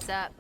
What's up?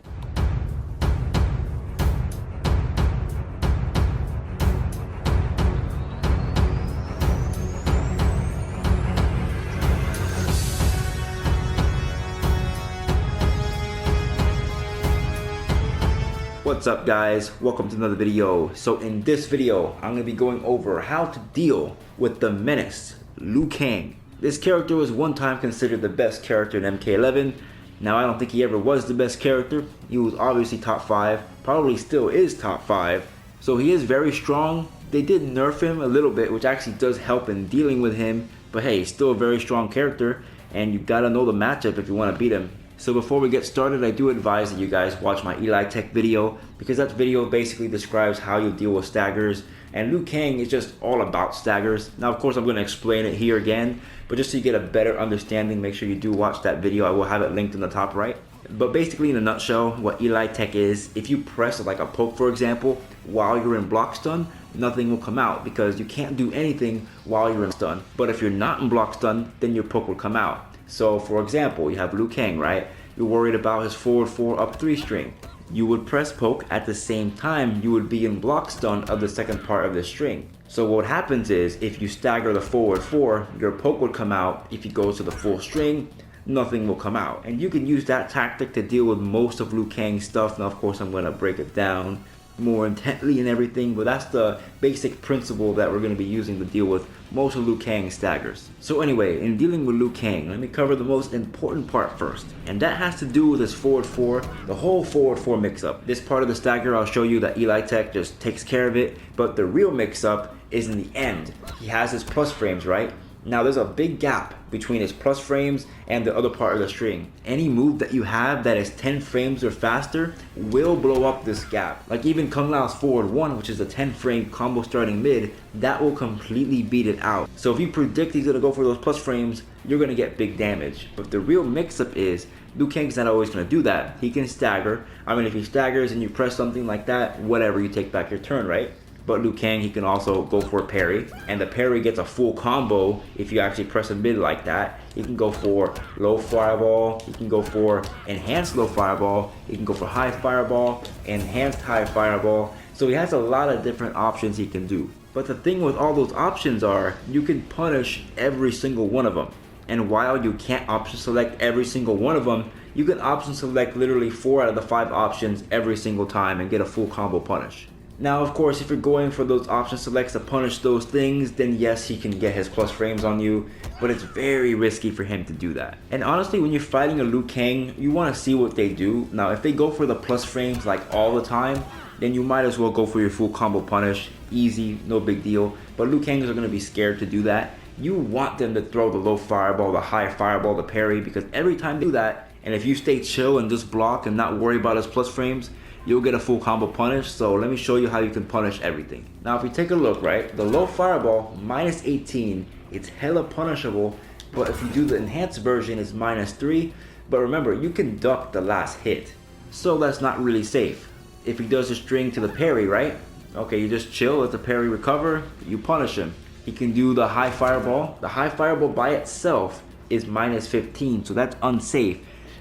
What's up guys, welcome to another video. So in this video, I'm going to be going over how to deal with the menace, Liu Kang. This character was one time considered the best character in MK11. Now I don't think he ever was the best character. He was obviously top 5, probably still is top 5. So he is very strong. They did nerf him a little bit, which actually does help in dealing with him. But hey, he's still a very strong character and you gotta know the matchup if you want to beat him. So before we get started, I do advise that you guys watch my Eli Tech video, because that video basically describes how you deal with staggers, and Liu Kang is just all about staggers. Now of course I'm going to explain it here again, but just so you get a better understanding, make sure you do watch that video. I will have it linked in the top right. But basically in a nutshell, what Eli Tech is, if you press like a poke for example, while you're in block stun, nothing will come out because you can't do anything while you're in stun. But if you're not in block stun, then your poke will come out. So for example, you have Liu Kang, right? You're worried about his forward 4 up 3 string. You would press poke at the same time you would be in block stun of the second part of the string. So what happens is, if you stagger the forward 4, your poke would come out. If he goes to the full string, nothing will come out. And you can use that tactic to deal with most of Liu Kang's stuff. Now of course I'm going to break it down more intently and everything, but that's the basic principle that we're going to be using to deal with most of Liu Kang's staggers. So anyway, in dealing with Liu Kang, let me cover the most important part first, and that has to do with his forward 4, the whole forward 4 mix-up. This part of the stagger, I'll show you that Eli Tech just takes care of it, but the real mix-up is in the end. He has his plus frames, right? Now there's a big gap between his plus frames and the other part of the string. Any move that you have that is 10 frames or faster will blow up this gap. Like even Kung Lao's forward 1, which is a 10 frame combo starting mid, that will completely beat it out. So if you predict he's gonna go for those plus frames, you're gonna get big damage. But the real mix-up is, Liu Kang's not always gonna do that. He can stagger. I mean, if he staggers and you press something like that, whatever, you take back your turn, right? But Liu Kang, he can also go for a parry, and the parry gets a full combo if you actually press a mid like that. He can go for low fireball, he can go for enhanced low fireball, he can go for high fireball, enhanced high fireball. So he has a lot of different options he can do. But the thing with all those options are, you can punish every single one of them. And while you can't option select every single one of them, you can option select literally 4 out of the 5 options every single time and get a full combo punish. Now of course, if you're going for those option selects to punish those things, then yes, he can get his plus frames on you, but it's very risky for him to do that. And honestly, when you're fighting a Liu Kang, you want to see what they do. Now if they go for the plus frames like all the time, then you might as well go for your full combo punish. Easy, no big deal. But Liu Kangs are going to be scared to do that. You want them to throw the low fireball, the high fireball, the parry, because every time they do that, and if you stay chill and just block and not worry about his plus frames, you'll get a full combo punish. So let me show you how you can punish everything. Now if you take a look, right, the low fireball, minus 18, it's hella punishable, but if you do the enhanced version, it's minus 3. But remember, you can duck the last hit, so that's not really safe. If he does a string to the parry, right, okay, you just chill, let the parry recover, you punish him. He can do the high fireball. The high fireball by itself is minus 15, so that's unsafe.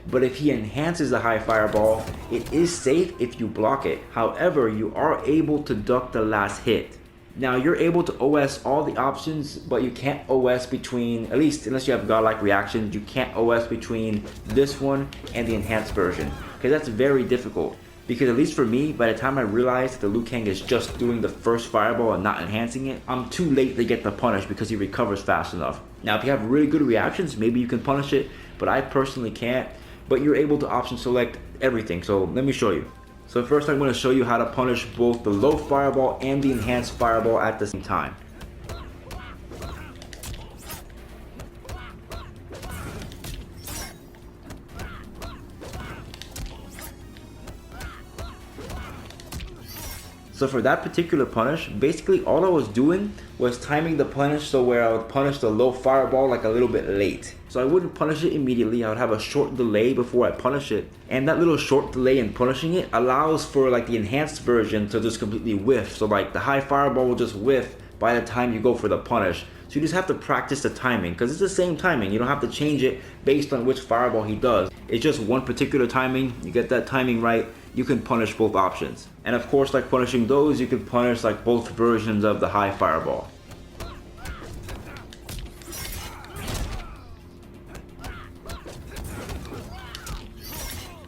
But if he enhances the high fireball, it is safe if you block it. However, you are able to duck the last hit. Now you're able to OS all the options, but you can't OS between, at least unless you have godlike reactions, you can't OS between this one and the enhanced version, because that's very difficult. Because at least for me, by the time I realized that the Liu Kang is just doing the first fireball and not enhancing it, I'm too late to get the punish because he recovers fast enough. Now if you have really good reactions, maybe you can punish it, but I personally can't. But you're able to option select everything, so let me show you. So first I'm going to show you how to punish both the low fireball and the enhanced fireball at the same time. So for that particular punish, basically all I was doing was timing the punish so where I would punish the low fireball like a little bit late. So I wouldn't punish it immediately, I would have a short delay before I punish it. And that little short delay in punishing it allows for like the enhanced version to just completely whiff. So like the high fireball will just whiff by the time you go for the punish. So you just have to practice the timing, because it's the same timing. You don't have to change it based on which fireball he does. It's just one particular timing. You get that timing right, you can punish both options. And of course, like punishing those, you can punish like both versions of the high fireball.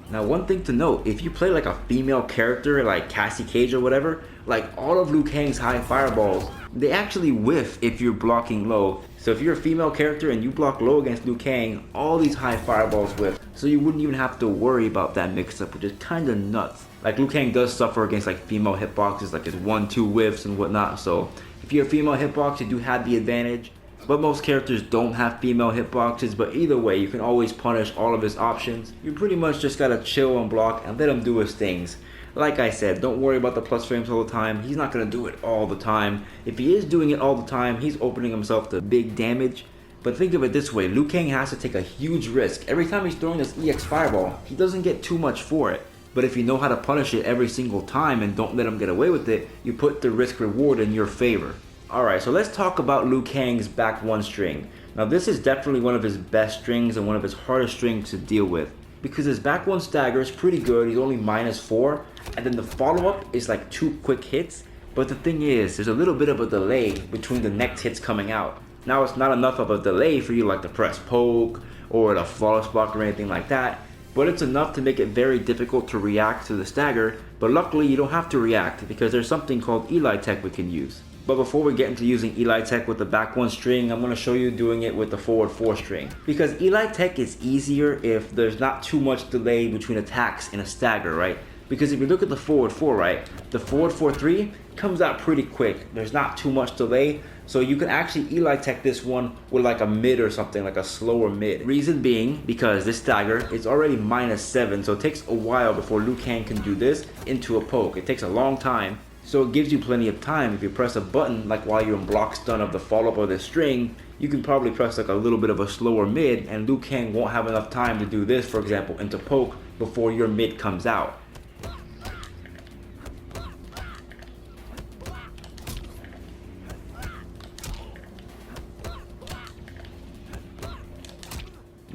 Now, one thing to note, if you play like a female character like Cassie Cage or whatever, like all of Liu Kang's high fireballs, they actually whiff if you're blocking low. So if you're a female character and you block low against Liu Kang, all these high fireballs whiff. So you wouldn't even have to worry about that mix-up, which is kind of nuts. Like Liu Kang does suffer against like female hitboxes, like his 1-2 whiffs and whatnot. So if you're a female hitbox, you do have the advantage. But most characters don't have female hitboxes, but either way, you can always punish all of his options. You pretty much just gotta chill and block and let him do his things. Like I said, don't worry about the plus frames all the time. He's not gonna do it all the time. If he is doing it all the time, he's opening himself to big damage. But think of it this way, Liu Kang has to take a huge risk. Every time he's throwing this EX fireball, he doesn't get too much for it. But if you know how to punish it every single time and don't let him get away with it, you put the risk reward in your favor. Alright, so let's talk about Liu Kang's back one string. Now this is definitely one of his best strings and one of his hardest strings to deal with, because his back one stagger is pretty good. He's only -4, and then the follow-up is like 2 quick hits. But the thing is, there's a little bit of a delay between the next hits coming out. Now it's not enough of a delay for you like to press poke or the flawless block or anything like that, but it's enough to make it very difficult to react to the stagger. But luckily you don't have to react, because there's something called Eli Tech we can use. But before we get into using Eli Tech with the back one string, I'm going to show you doing it with the forward 4 string. Because Eli Tech is easier if there's not too much delay between attacks in a stagger, right? Because if you look at the forward 4, right, the forward 4-3 comes out pretty quick. There's not too much delay, so you can actually Eli Tech this one with like a mid or something, like a slower mid. Reason being, because this stagger is already -7, so it takes a while before Liu Kang can do this into a poke. It takes a long time. So it gives you plenty of time. If you press a button, like while you're in block stun of the follow-up of this string, you can probably press like a little bit of a slower mid, and Liu Kang won't have enough time to do this, for example, into poke before your mid comes out.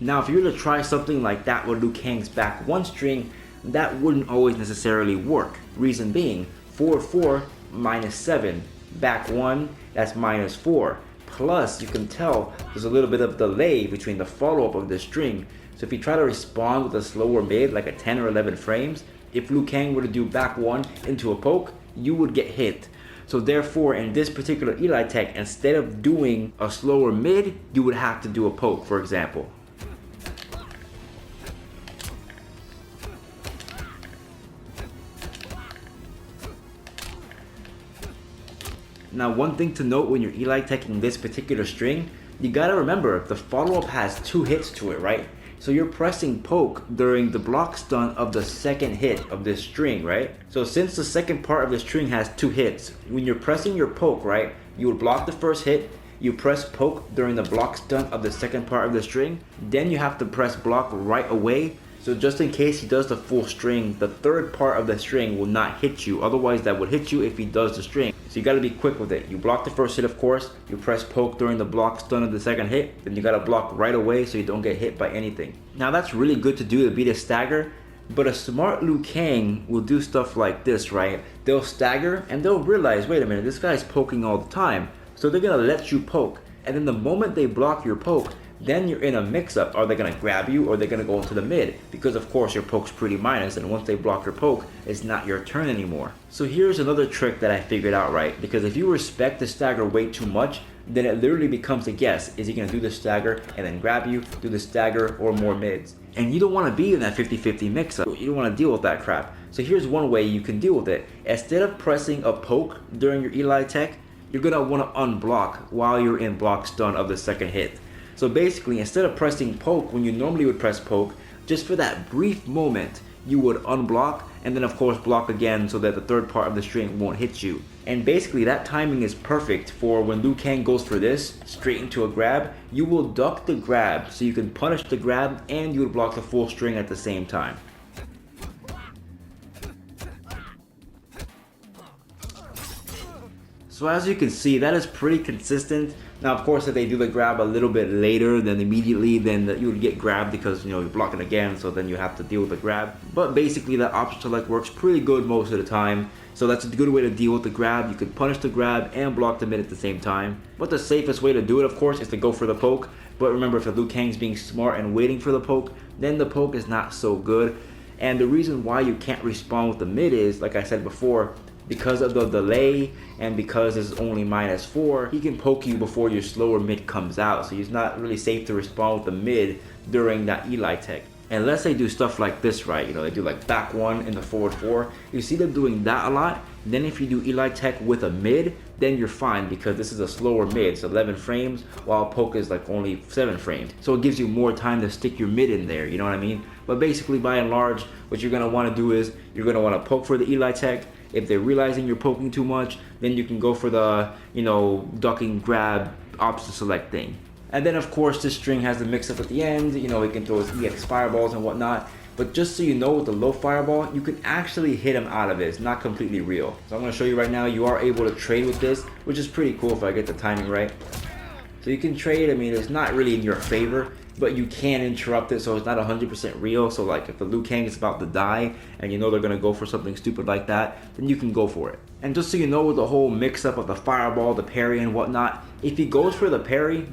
Now, if you were to try something like that with Liu Kang's back one string, that wouldn't always necessarily work. Reason being, forward 4 -7, back 1 that's -4, plus you can tell there's a little bit of delay between the follow-up of the string. So if you try to respond with a slower mid, like a 10 or 11 frames, if Liu Kang were to do back 1 into a poke, you would get hit. So therefore, in this particular Eli Tech, instead of doing a slower mid, you would have to do a poke, for example. Now, one thing to note when you're Eli Teching this particular string, you gotta remember the follow-up has 2 hits to it, right? So you're pressing poke during the block stun of the second hit of this string, right? So since the second part of the string has 2 hits, when you're pressing your poke, right, you would block the first hit, you press poke during the block stun of the second part of the string, then you have to press block right away. So just in case he does the full string, the third part of the string will not hit you. Otherwise that would hit you if he does the string. So you gotta be quick with it. You block the first hit, of course, you press poke during the block stun of the second hit, then you gotta block right away so you don't get hit by anything. Now that's really good to do to beat a stagger, but a smart Liu Kang will do stuff like this, right? They'll stagger and they'll realize, wait a minute, this guy's poking all the time. So they're gonna let you poke. And then the moment they block your poke, then you're in a mix-up. Are they going to grab you or are they going to go into the mid? Because of course your poke's pretty minus, and once they block your poke, it's not your turn anymore. So here's another trick that I figured out, right? Because if you respect the stagger way too much, then it literally becomes a guess. Is he going to do the stagger and then grab you, do the stagger, or more mids? And you don't want to be in that 50-50 mix-up. You don't want to deal with that crap. So here's one way you can deal with it. Instead of pressing a poke during your Eli Tech, you're going to want to unblock while you're in block stun of the second hit. So basically, instead of pressing poke when you normally would press poke, just for that brief moment, you would unblock and then of course block again so that the third part of the string won't hit you. And basically that timing is perfect for when Liu Kang goes for this, straight into a grab, you will duck the grab so you can punish the grab and you would block the full string at the same time. So as you can see, that is pretty consistent. Now, of course, if they do the grab a little bit later than immediately, then you would get grabbed because, you know, you're blocking again, so then you have to deal with the grab. But basically, that option select works pretty good most of the time. So that's a good way to deal with the grab. You could punish the grab and block the mid at the same time. But the safest way to do it, of course, is to go for the poke. But remember, if the Liu Kang's being smart and waiting for the poke, then the poke is not so good. And the reason why you can't respawn with the mid is, like I said before, because of the delay and because it's only -4, he can poke you before your slower mid comes out. So it's not really safe to respawn with the mid during that Eli Tech. Unless they do stuff like this, right? You know, they do like back 1 in the forward 4. You see them doing that a lot. Then if you do Eli Tech with a mid, then you're fine because this is a slower mid. It's 11 frames while poke is like only 7 frames. So it gives you more time to stick your mid in there, you know what I mean? But basically, by and large, what you're gonna wanna do is you're gonna wanna poke for the Eli Tech. If they're realizing you're poking too much, then you can go for the, you know, ducking grab option select thing. And then of course this string has the mix up at the end, you know, he can throw his EX fireballs and whatnot. But just so you know, with the low fireball, you can actually hit him out of it. It's not completely real. So I'm gonna show you right now, you are able to trade with this, which is pretty cool if I get the timing right. So you can trade, I mean, it's not really in your favor, but you can interrupt it, so it's not 100% real. So like if the Liu Kang is about to die and you know they're gonna go for something stupid like that, then you can go for it. And just so you know, with the whole mix up of the fireball, the parry and whatnot, if he goes for the parry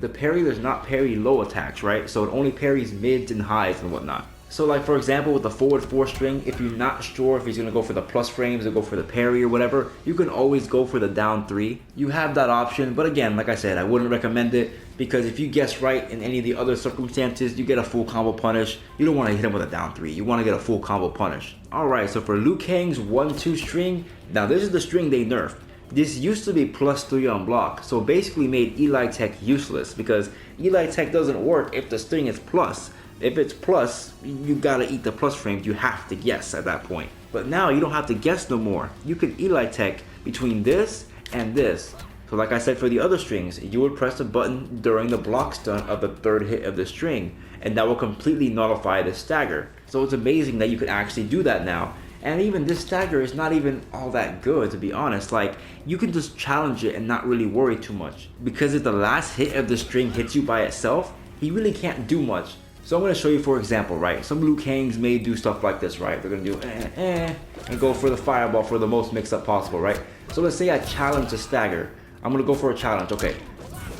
does not parry low attacks, right? So it only parries mids and highs and whatnot. So like for example, with the forward 4 string, if you're not sure if he's gonna go for the plus frames or go for the parry or whatever, you can always go for the down 3. You have that option, but again, like I said, I wouldn't recommend it because if you guess right in any of the other circumstances, you get a full combo punish. You don't want to hit him with a down 3. You want to get a full combo punish. Alright, so for Liu Kang's 1-2 string, now this is the string they nerfed. This used to be +3 on block, so basically made Eli Tech useless because Eli Tech doesn't work if the string is plus. If it's plus, you gotta eat the plus frames. You have to guess at that point. But now you don't have to guess no more. You can Eli Tech between this and this. So like I said for the other strings, you would press a button during the block stun of the 3rd hit of the string, and that will completely nullify the stagger. So it's amazing that you can actually do that now. And even this stagger is not even all that good, to be honest. Like, you can just challenge it and not really worry too much. Because if the last hit of the string hits you by itself, he really can't do much. So I'm going to show you, for example, right? Some Liu Kangs may do stuff like this, right? They're going to do and go for the fireball for the most mix up possible, right? So let's say I challenge the stagger. I'm going to go for a challenge, okay.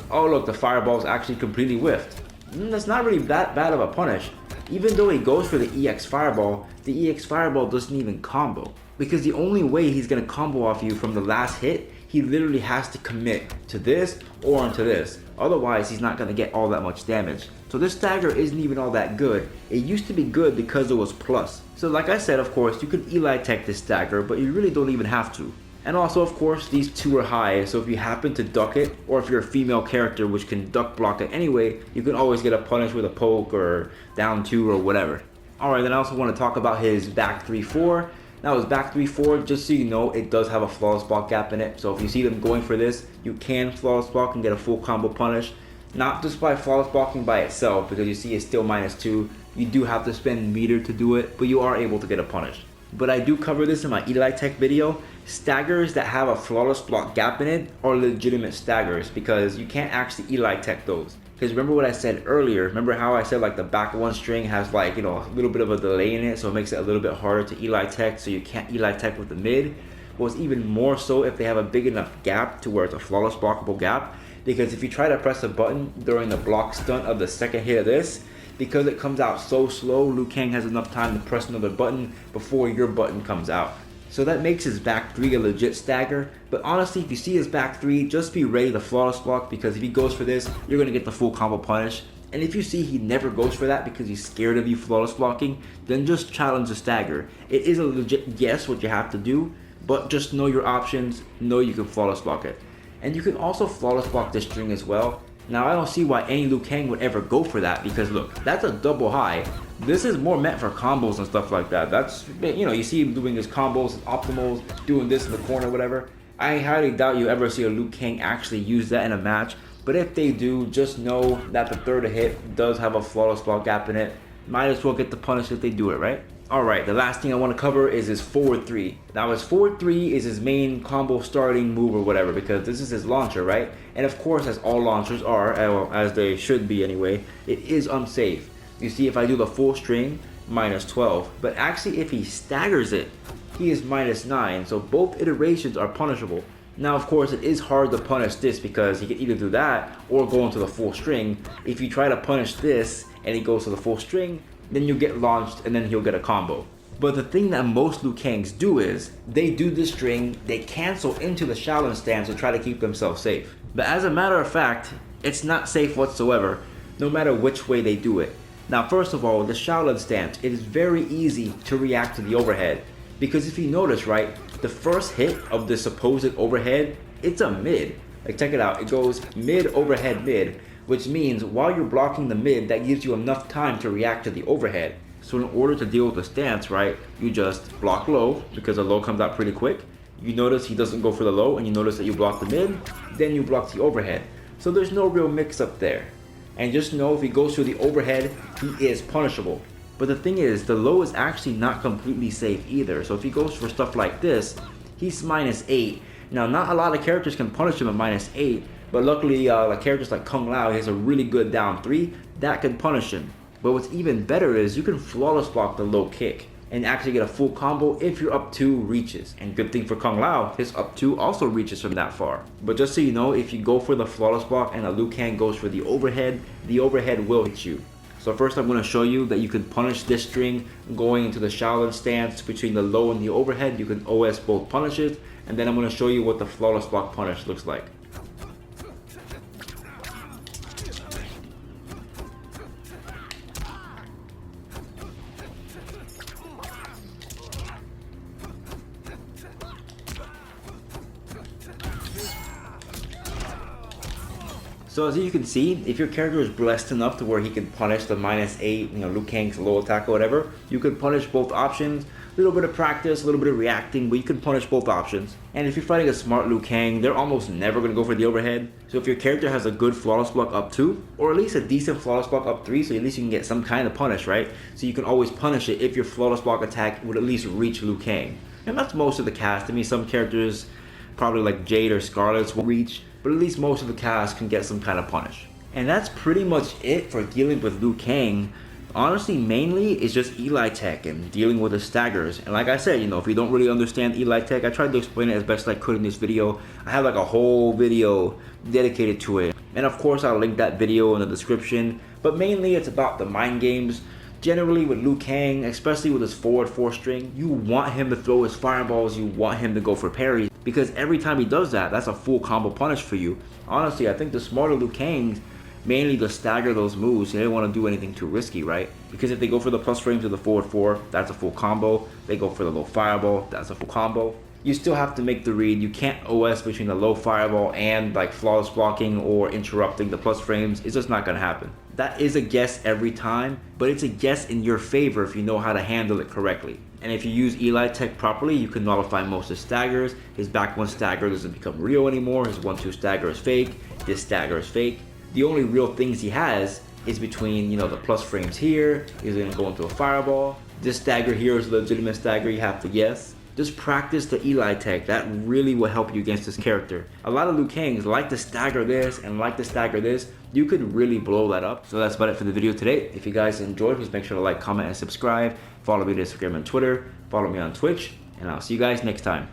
Oh look, the fireball's actually completely whiffed. That's not really that bad of a punish. Even though he goes for the EX fireball, the EX fireball doesn't even combo. Because the only way he's going to combo off you from the last hit, he literally has to commit to this or into this. Otherwise, he's not going to get all that much damage. So this stagger isn't even all that good. It used to be good because it was plus. So like I said, of course, you could Eli Tech this stagger, but you really don't even have to. And also, of course, these two are high, so if you happen to duck it, or if you're a female character which can duck block it anyway, you can always get a punish with a poke or down 2 or whatever. Alright, then I also want to talk about his back 3-4. Now his back 3-4, just so you know, it does have a flawless block gap in it. So if you see them going for this, you can flawless block and get a full combo punish. Not just by flawless blocking by itself, because you see it's still -2. You do have to spend meter to do it, but you are able to get a punish. But I do cover this in my Eli Tech video. Staggers that have a flawless block gap in it are legitimate staggers because you can't actually Eli Tech those. Because remember what I said earlier, remember how I said like the back 1 string has like, you know, a little bit of a delay in it, so it makes it a little bit harder to Eli Tech, so you can't Eli Tech with the mid. Well, it's even more so if they have a big enough gap to where it's a flawless blockable gap. Because if you try to press a button during the block stunt of the 2nd hit of this, because it comes out so slow, Liu Kang has enough time to press another button before your button comes out. So that makes his back 3 a legit stagger. But honestly, if you see his back 3, just be ready to flawless block, because if he goes for this, you're going to get the full combo punish. And if you see he never goes for that because he's scared of you flawless blocking, then just challenge the stagger. It is a legit guess what you have to do, but just know your options, know you can flawless block it. And you can also flawless block this string as well. Now I don't see why any Liu Kang would ever go for that, because look, that's a double high. This is more meant for combos and stuff like that. That's, you know, you see him doing his combos, his optimals, doing this in the corner, whatever. I highly doubt you ever see a Liu Kang actually use that in a match. But if they do, just know that the 3rd hit does have a flawless block gap in it. Might as well get the punish if they do it, right? Alright, the last thing I want to cover is his forward 3. Now his forward 3 is his main combo starting move or whatever, because this is his launcher, right? And of course, as all launchers are, as they should be anyway, it is unsafe. You see, if I do the full string, minus 12. But actually, if he staggers it, he is minus 9. So both iterations are punishable. Now, of course, it is hard to punish this because he can either do that or go into the full string. If you try to punish this and he goes to the full string, then you'll get launched and then he'll get a combo. But the thing that most Liu Kangs do is, they do this string, they cancel into the Shaolin stance to try to keep themselves safe. But as a matter of fact, it's not safe whatsoever, no matter which way they do it. Now, first of all, the Shaolin stance, it is very easy to react to the overhead. Because if you notice, right, the first hit of the supposed overhead, it's a mid. Like, check it out, it goes mid, overhead, mid, which means while you're blocking the mid, that gives you enough time to react to the overhead. So in order to deal with the stance, right, you just block low, because the low comes out pretty quick. You notice he doesn't go for the low, and you notice that you block the mid, then you block the overhead. So there's no real mix up there. And just know if he goes through the overhead, he is punishable. But the thing is, the low is actually not completely safe either. So if he goes for stuff like this, he's minus 8. Now, not a lot of characters can punish him at minus 8, but luckily, like characters like Kung Lao, he has a really good down 3 that can punish him. But what's even better is you can flawless block the low kick and actually get a full combo if your up 2 reaches. And good thing for Kung Lao, his up 2 also reaches from that far. But just so you know, if you go for the flawless block and a Liu Kang goes for the overhead will hit you. So first I'm going to show you that you can punish this string going into the Shaolin stance between the low and the overhead. You can OS both punishes, and then I'm going to show you what the flawless block punish looks like. So as you can see, if your character is blessed enough to where he can punish the minus 8, Liu Kang's low attack or whatever, you can punish both options. A little bit of practice, a little bit of reacting, but you can punish both options. And if you're fighting a smart Liu Kang, they're almost never going to go for the overhead. So if your character has a good flawless block up 2, or at least a decent flawless block up 3, so at least you can get some kind of punish, right? So you can always punish it if your flawless block attack would at least reach Liu Kang. And that's most of the cast. I mean, some characters, probably like Jade or Scarlet's, will reach, but at least most of the cast can get some kind of punish. And that's pretty much it for dealing with Liu Kang. Honestly, mainly it's just Eli Tech and dealing with the staggers. And like I said, if you don't really understand Eli Tech, I tried to explain it as best I could in this video. I have like a whole video dedicated to it. And of course, I'll link that video in the description. But mainly it's about the mind games. Generally with Liu Kang, especially with his forward 4 string, you want him to throw his fireballs, you want him to go for parries, because every time he does that, that's a full combo punish for you. Honestly, I think the smarter Liu Kangs mainly just stagger those moves. They don't want to do anything too risky, right? Because if they go for the plus frames of the forward 4, that's a full combo. They go for the low fireball, that's a full combo. You still have to make the read. You can't OS between the low fireball and like flawless blocking or interrupting the plus frames. It's just not going to happen. That is a guess every time, but it's a guess in your favor if you know how to handle it correctly. And if you use Eli Tech properly, you can nullify most of his staggers. His back 1 stagger doesn't become real anymore. His 1-2 stagger is fake. This stagger is fake. The only real things he has is between, the plus frames here. He's going to go into a fireball. This stagger here is a legitimate stagger. You have to guess. Just practice the Eli Tech. That really will help you against this character. A lot of Liu Kangs like to stagger this and like to stagger this. You could really blow that up. So that's about it for the video today. If you guys enjoyed, please make sure to like, comment, and subscribe. Follow me on Instagram and Twitter. Follow me on Twitch. And I'll see you guys next time.